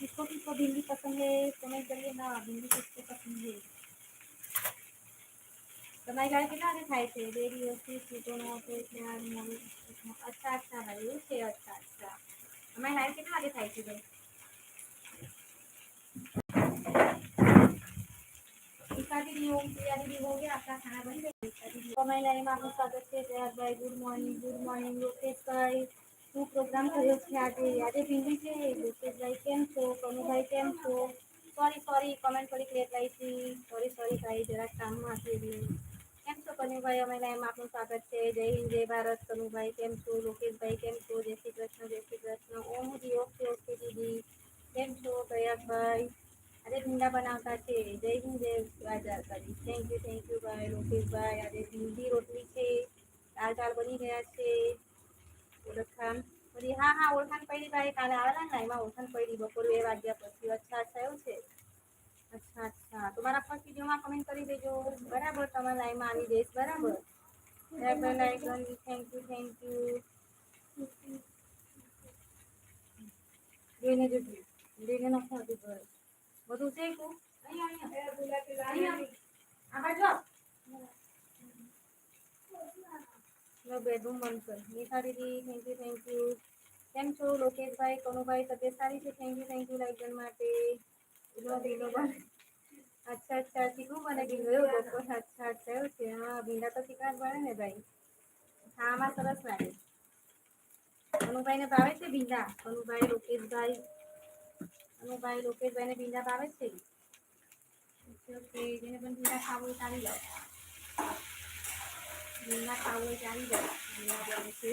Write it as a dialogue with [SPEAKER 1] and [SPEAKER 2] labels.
[SPEAKER 1] किसको भिंडी पसंद है कमेंट करिए ना। भिंडी किसको पसंद है? તમારી ગાય કેટલા વાગે થાય છે? 2 દિવસથી છૂટો ન હતો એટલે આ મોડું. અચ્છા અચ્છા ભાઈ એવું છે. અચ્છા અચ્છા તમારી ગાય કેટલા વાગે થાય છે ભાઈ? ईशा दीदी हो, प्रिया दीदी हो गया आपका खाना बन गया? कमाई लाइन में आपનું સ્વાગત છે. જયાદ ભાઈ ગુડ મોર્નિંગ લોકેશ ભાઈ શું પ્રોગ્રામ કર્યો છે આજે? આજે ભીંડી છે. લોકેશ ભાઈ કેમ છો? કનુભાઈ કેમ છો? સોરી કમેન્ટ કરી લેટ આવી હતી. સોરી ભાઈ જરાક કામમાં હતી એટલે. કેમ છો કનુભાઈ? અમે લાઈનમાં આપનું સ્વાગત છે. જય હિન્દ જય ભારત. કનુભાઈ કેમ છો? લોકેશભાઈ કેમ છો? જય શ્રી કૃષ્ણ. ઓમજી ઓકે દીદી કેમ છો? પ્રયાગભાઈ આજે ભીંડા બનાવતા છે. જય હિન્દ જય દ્વારકાધીશ. થેન્ક યુ ભાઈ લોકેશભાઈ. આજે ભીંડી રોટલી છે. દાળ બની ગયા છે. ઓળખાણ બધી હા ઓળખાણ પડી ભાઈ. કાલે આવેલા ને એમાં ઓળખાણ પડી બપોર 2 વાગ્યા પછી. અચ્છા એવું છે. અચ્છા તમારા ફર્સ્ટ વિડીયોમાં કમેન્ટ કરી દેજો બરાબર. તમારા લાઈનમાં આવી જઈશ બરાબર. થેન્ક યુ જોઈને જોજો જોઈને નથી આવતું ઘર બધું છે કો અહીંયા બાજુ બેડરૂમ બંધ કર. મીઠા દીદી થેન્ક યુ. કેમ છો લોકેશભાઈ કનુભાઈ? તબિયત સારી છે? થેન્ક યુ લાઈકન માટે. અચ્છા ચીકુ બને ગયું બપોર. અચ્છા એવું છે. હા ભીંડા તો ચીકણા જ બને ને ભાઈ. ખાવામાં સરસ લાગે. કનુભાઈને ભાવે છે ભીંડા? કનુભાઈ લોકેશભાઈને ભીંડા ભાવે છે? ઓકે જેને પણ ભીંડા ખાવું હોય ચાલી જાઓ. ભીંડા ખાવું હોય ચાલી જાઓ. ભીંડા ભાવે છે.